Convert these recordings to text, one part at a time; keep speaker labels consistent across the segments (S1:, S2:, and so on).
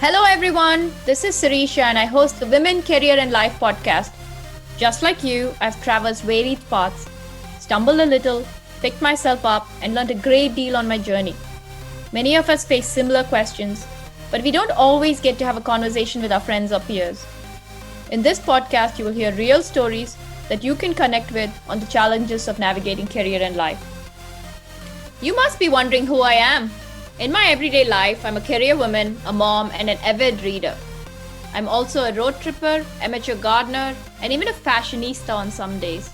S1: Hello everyone, this is Sirisha and I host the Women, Career and Life podcast. Just like you, I've traversed varied paths, stumbled a little, picked myself up and learned a great deal on my journey. Many of us face similar questions, but we don't always get to have a conversation with our friends or peers. In this podcast, you will hear real stories that you can connect with on the challenges of navigating career and life. You must be wondering who I am. In my everyday life, I'm a career woman, a mom, and an avid reader. I'm also a road tripper, amateur gardener, and even a fashionista on some days.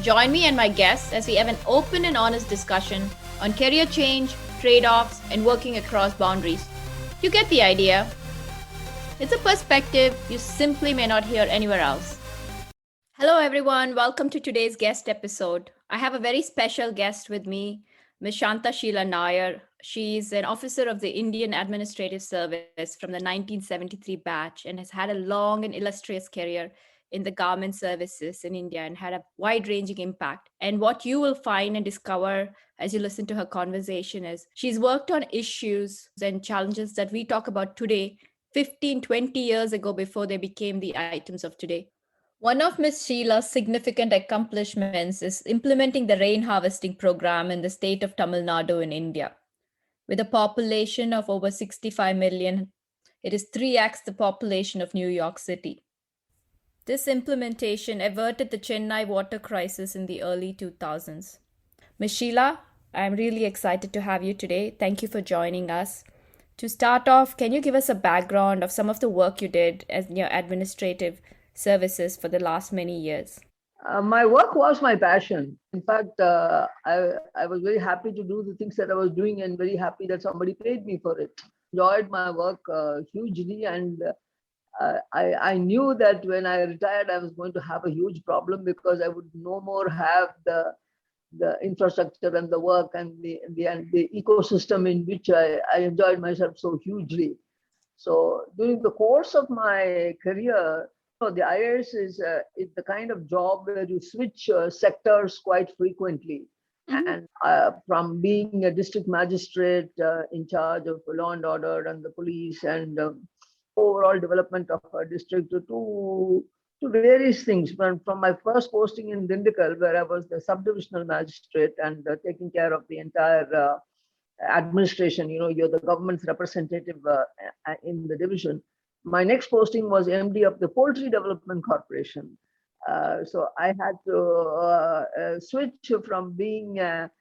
S1: Join me and my guests as we have an open and honest discussion on career change, trade-offs, and working across boundaries. You get the idea. It's a perspective you simply may not hear anywhere else. Hello everyone, welcome to today's guest episode. I have a very special guest with me, Ms. Santha Sheela Nair. She's an officer of the Indian Administrative Service from the 1973 batch and has had a long and illustrious career in the government services in India and had a wide-ranging impact. And what you will find and discover as you listen to her conversation is she's worked on issues and challenges that we talk about today, 15, 20 years ago before they became the items of today. One of Ms. Sheila's significant accomplishments is implementing the rain harvesting program in the state of Tamil Nadu in India. With a population of over 65 million, it is 3x the population of New York City. This implementation averted the Chennai water crisis in the early 2000s. Ms. Sheila, I'm really excited to have you today. Thank you for joining us. To start off, can you give us a background of some of the work you did as in your administrative services for the last many years?
S2: My work was my passion. In fact, I was very happy to do the things that I was doing and very happy that somebody paid me for it. Enjoyed my work hugely, and I knew that when I retired, I was going to have a huge problem because I would no more have the infrastructure and the work and the ecosystem in which I enjoyed myself so hugely. So during the course of my career, the IAS is the kind of job where you switch sectors quite frequently. Mm-hmm. And from being a district magistrate in charge of law and order and the police and overall development of a district to various things. From my first posting in Dindikal, where I was the subdivisional magistrate and taking care of the entire administration, you're the government's representative in the division. My next posting was MD of the Poultry Development Corporation. So I had to switch from being, a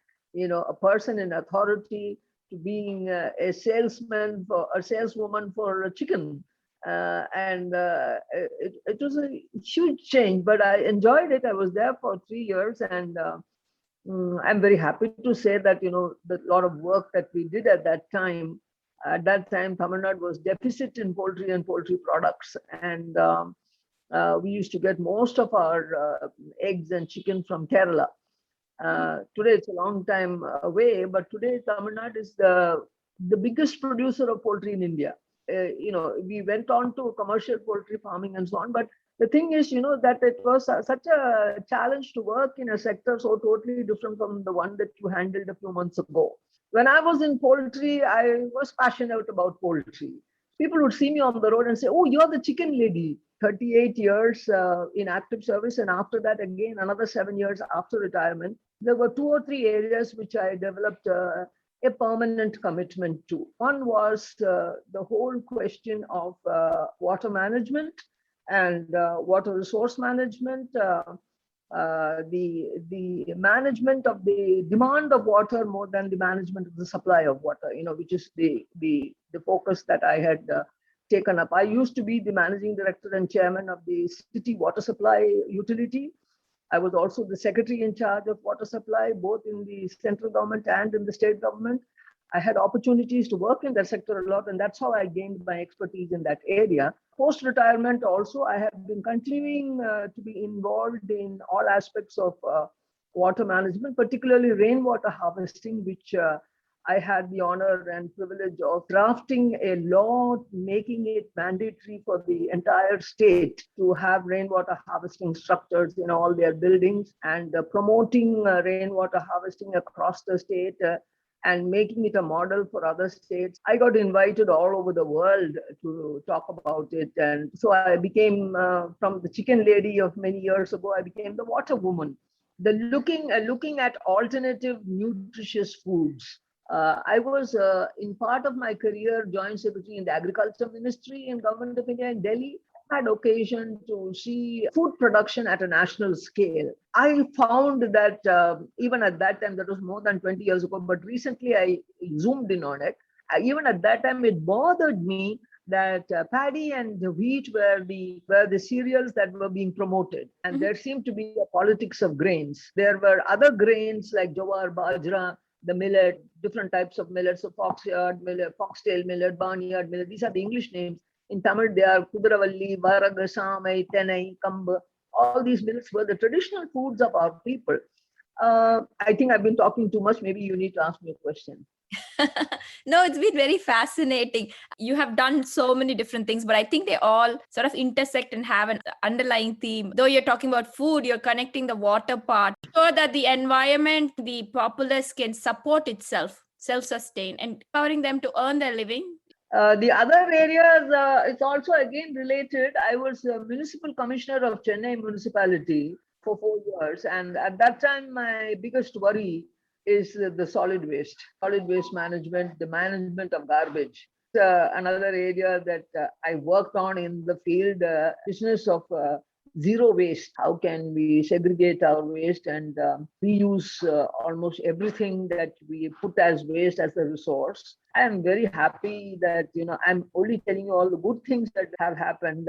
S2: person in authority to being a salesman for a saleswoman for a chicken. It was a huge change, but I enjoyed it. I was there for 3 years, and I'm very happy to say that, the lot of work that we did at that time, Tamil Nadu was deficit in poultry and poultry products. And we used to get most of our eggs and chicken from Kerala. Today, it's a long time away, but today Tamil Nadu is the biggest producer of poultry in India. We went on to commercial poultry farming and so on, but the thing is, that it was such a challenge to work in a sector so totally different from the one that you handled a few months ago. When I was in poultry, I was passionate about poultry. People would see me on the road and say, "Oh, you're the chicken lady." 38 years in active service. And after that, again, another 7 years after retirement, there were 2 or 3 areas which I developed a permanent commitment to. One was the whole question of water management and water resource management, the management of the demand of water more than the management of the supply of water, which is the focus that I had taken up. I used to be the managing director and chairman of the city water supply utility. I was also the secretary in charge of water supply, both in the central government and in the state government. I had opportunities to work in that sector a lot, and that's how I gained my expertise in that area. Post-retirement also, I have been continuing to be involved in all aspects of water management, particularly rainwater harvesting, which I had the honor and privilege of drafting a law making it mandatory for the entire state to have rainwater harvesting structures in all their buildings, and promoting rainwater harvesting across the state and making it a model for other states. I got invited all over the world to talk about it. And so I became, from the chicken lady of many years ago, I became the water woman. The looking at alternative nutritious foods. I was, in part of my career, Joint Secretary in the Agriculture Ministry in Government of India in Delhi. I had occasion to see food production at a national scale. I found that even at that time, that was more than 20 years ago, but recently I zoomed in on it. Even at that time, it bothered me that paddy and the wheat were the cereals that were being promoted, and there seemed to be a politics of grains. There were other grains like jowar, bajra, the millet, different types of millets, so foxyard millet, foxtail millet, barnyard millet. These are the English names. In Tamil, they are Kudravalli, Varag, Samai, Tenai, Kamba. All these millets were the traditional foods of our people. I think I've been talking too much. Maybe you need to ask me a question.
S1: No, it's been very fascinating. You have done so many different things, but I think they all sort of intersect and have an underlying theme. Though you're talking about food, you're connecting the water part so that the environment, the populace can support itself, self-sustain, and empowering them to earn their living.
S2: The other areas, it's also again related. I was a municipal commissioner of Chennai municipality for 4 years. And at that time, my biggest worry is the solid waste management, the management of garbage. Another area that I worked on in the field, business of zero waste. How can we segregate our waste and reuse almost everything that we put as waste as a resource? I am very happy that, I'm only telling you all the good things that have happened.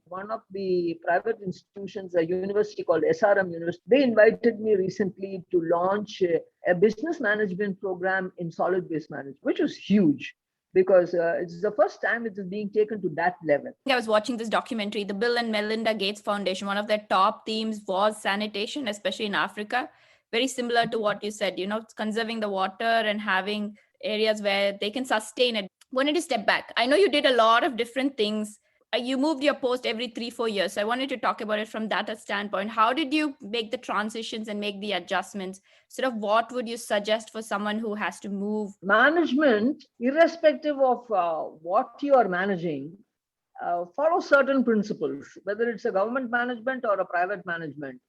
S2: One of the private institutions, a university called SRM University, they invited me recently to launch a business management program in solid waste management, which was huge, because it's the first time it is being taken to that level.
S1: I was watching this documentary, the Bill and Melinda Gates Foundation. One of their top themes was sanitation, especially in Africa. Very similar to what you said, conserving the water and having areas where they can sustain it. Wanted to step back. I know you did a lot of different things. You moved your post every 3-4 years. So I wanted to talk about it from that standpoint. How did you make the transitions and make the adjustments? Sort of what would you suggest for someone who has to move?
S2: Management, irrespective of what you are managing, follow certain principles, whether it's a government management or a private management.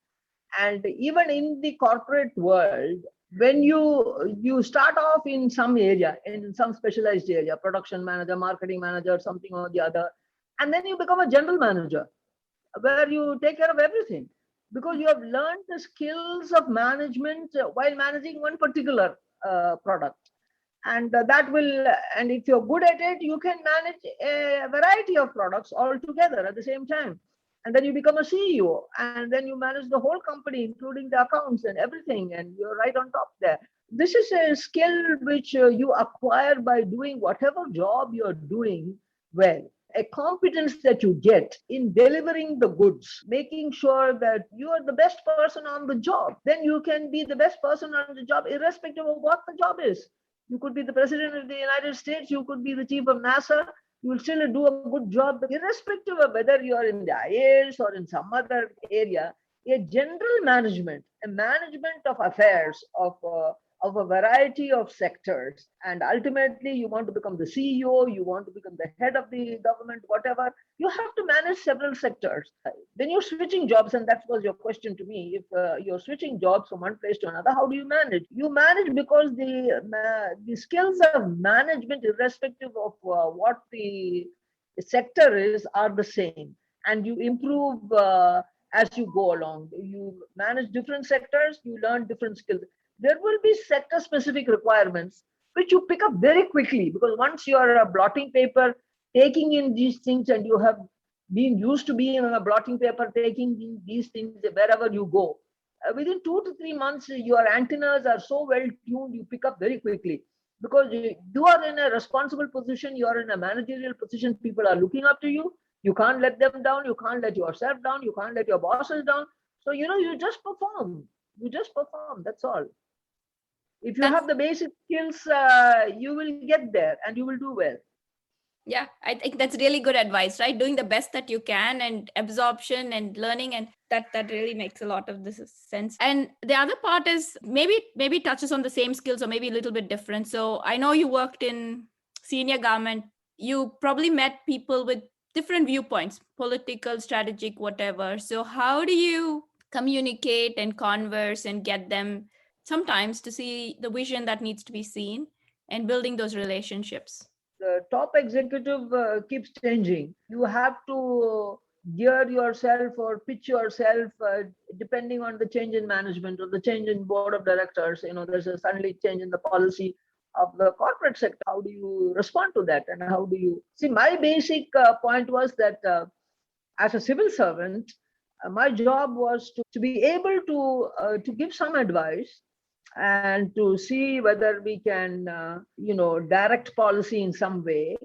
S2: And even in the corporate world, when you start off in some area, in some specialized area, production manager, marketing manager, something or the other, and then you become a general manager where you take care of everything, because you have learned the skills of management while managing one particular product. And and if you're good at it, you can manage a variety of products all together at the same time. And then you become a CEO, and then you manage the whole company, including the accounts and everything, and you're right on top there. This is a skill which you acquire by doing whatever job you're doing well. A competence that you get in delivering the goods, making sure that you are the best person on the job. Then you can be the best person on the job, irrespective of what the job is. You could be the president of the United States, you could be the chief of NASA, you will still do a good job, irrespective of whether you are in the IAS or in some other area. A general management, a management of affairs of a variety of sectors, and ultimately you want to become the CEO, you want to become the head of the government, whatever, you have to manage several sectors. When you're switching jobs, and that was your question to me, if you're switching jobs from one place to another, how do you manage? You manage because the skills of management, irrespective of what the sector is, are the same, and you improve as you go along. You manage different sectors, you learn different skills. There will be sector specific requirements which you pick up very quickly, because once you are a blotting paper taking in these things, and you have been used to being on a blotting paper taking in these things wherever you go, within 2 to 3 months, your antennas are so well tuned, you pick up very quickly, because you are in a responsible position, you are in a managerial position, people are looking up to you. You can't let them down, you can't let yourself down, you can't let your bosses down. So, you just perform. That's all. If you have the basic skills, you will get there and you will do well.
S1: Yeah, I think that's really good advice, right? Doing the best that you can and absorption and learning, and that really makes a lot of this sense. And the other part is maybe touches on the same skills or maybe a little bit different. So I know you worked in senior government. You probably met people with different viewpoints, political, strategic, whatever. So how do you communicate and converse and get them sometimes to see the vision that needs to be seen and building those relationships?
S2: The top executive keeps changing. You have to gear yourself or pitch yourself depending on the change in management or the change in board of directors. There's a suddenly change in the policy of the corporate sector. How do you respond to that? And how do you see? My basic point was that as a civil servant, my job was to be able to give some advice and to see whether we can direct policy in some way.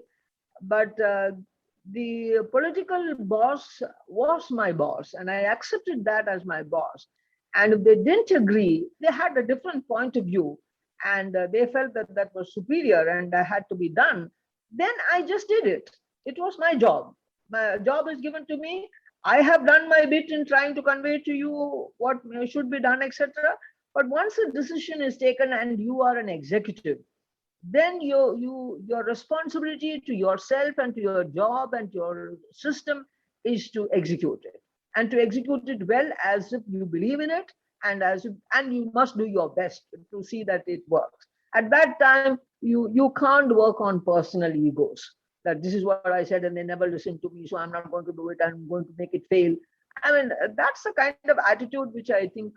S2: But the political boss was my boss, and I accepted that as my boss. And if they didn't agree, they had a different point of view, and they felt that that was superior and that had to be done, then I just did it. It was my job. My job is given to me. I have done my bit in trying to convey to you what should be done, etc. But once a decision is taken and you are an executive, then your responsibility to yourself and to your job and your system is to execute it, and to execute it well, as if you believe in it, and you must do your best to see that it works. At that time, you can't work on personal egos, that this is what I said and they never listen to me, so I'm not going to do it, I'm going to make it fail. I mean, that's the kind of attitude which I think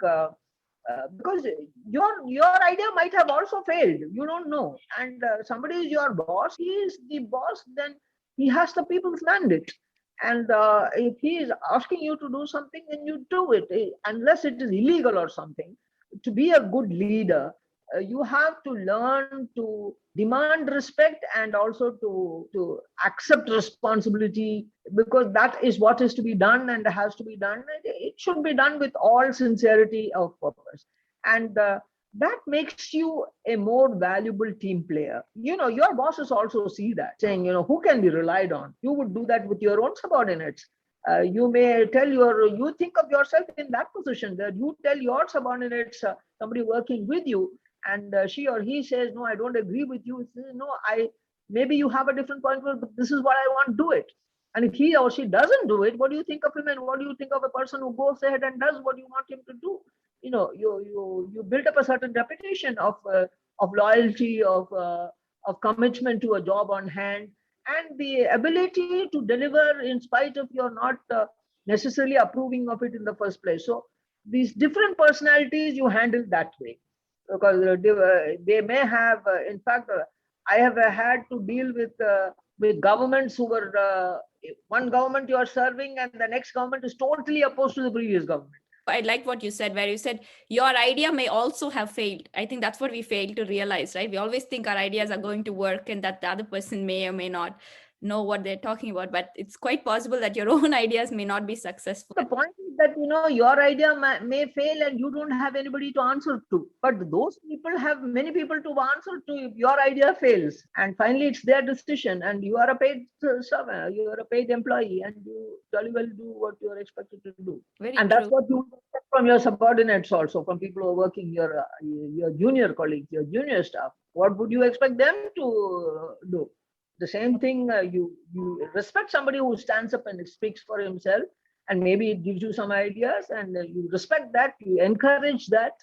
S2: because your idea might have also failed, you don't know, and somebody is your boss, he is the boss, then he has the people's mandate, and if he is asking you to do something, then you do it, unless it is illegal or something. To be a good leader, you have to learn to demand respect and also to accept responsibility, because that is what is to be done and has to be done. It should be done with all sincerity of purpose, and that makes you a more valuable team player. Your bosses also see that, saying, who can be relied on. You would do that with your own subordinates. You may you think of yourself in that position, that you tell your subordinates, somebody working with you, and she or he says, no, I don't agree with you. No, maybe you have a different point of view, but this is what I want, do it. And if he or she doesn't do it, what do you think of him, and what do you think of a person who goes ahead and does what you want him to do? You build up a certain reputation of loyalty, of commitment to a job on hand, and the ability to deliver in spite of your not necessarily approving of it in the first place. So these different personalities you handle that way, because they may have, in fact, I have had to deal with governments who were one government you are serving, and the next government is totally opposed to the previous government.
S1: I like what you said, where you said your idea may also have failed. I think that's what we fail to realize, right? We always think our ideas are going to work and that the other person may or may not know what they're talking about, but it's quite possible that your own ideas may not be successful.
S2: The point is that your idea may fail and you don't have anybody to answer to, but those people have many people to answer to if your idea fails, and finally it's their decision, and you are a paid servant, you are a paid employee, and you jolly well do what you are expected to do. And that's what you expect from your subordinates, also from people who are working, your junior colleagues, your junior staff. What would you expect them to do? The same thing, you respect somebody who stands up and speaks for himself, and maybe it gives you some ideas, and you respect that, you encourage that.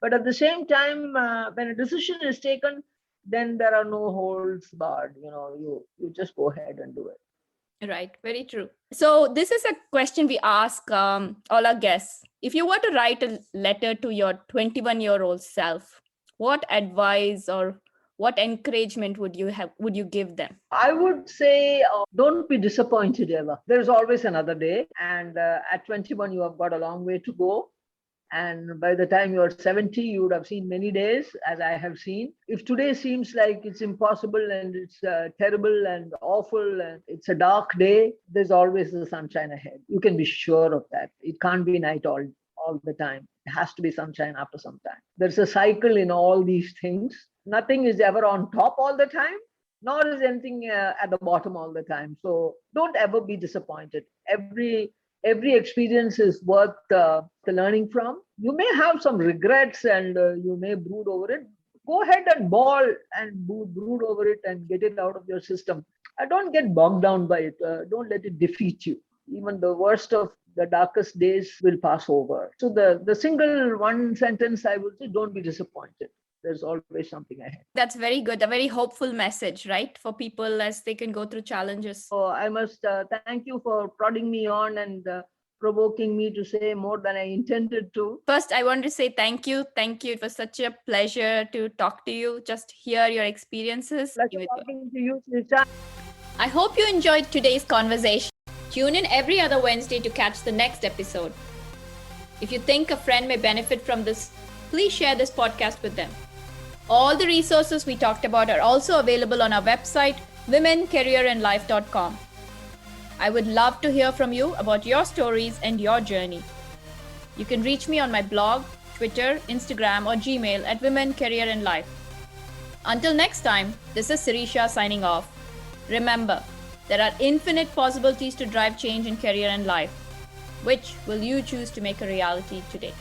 S2: But at the same time, when a decision is taken, then there are no holds barred. You just go ahead and do it.
S1: Right, very true. So this is a question we ask all our guests. If you were to write a letter to your 21-year-old self, what advice or what encouragement would you give them?
S2: I would say, don't be disappointed ever. There's always another day. And at 21, you have got a long way to go. And by the time you're 70, you would have seen many days, as I have seen. If today seems like it's impossible and it's terrible and awful and it's a dark day, there's always the sunshine ahead. You can be sure of that. It can't be night all the time. It has to be sunshine after some time. There's a cycle in all these things. Nothing is ever on top all the time. nor is anything at the bottom all the time. So don't ever be disappointed. Every experience is worth the learning from. You may have some regrets and you may brood over it. Go ahead and bawl and brood over it and get it out of your system. Don't get bogged down by it. Don't let it defeat you. Even the worst of the darkest days will pass over. So the single one sentence I would say, don't be disappointed. There's always something ahead.
S1: That's very good. A very hopeful message, right? For people as they can go through challenges.
S2: So I must thank you for prodding me on and provoking me to say more than I intended to.
S1: First, I want to say thank you. Thank you. It was such a pleasure to talk to you, just hear your experiences.
S2: Pleasure talking to you, Srisha.
S1: I hope you enjoyed today's conversation. Tune in every other Wednesday to catch the next episode. If you think a friend may benefit from this, please share this podcast with them. All the resources we talked about are also available on our website, womencareerandlife.com. I would love to hear from you about your stories and your journey. You can reach me on my blog, Twitter, Instagram, or Gmail at Women, Career and Life. Until next time, this is Sirisha signing off. Remember, there are infinite possibilities to drive change in career and life. Which will you choose to make a reality today?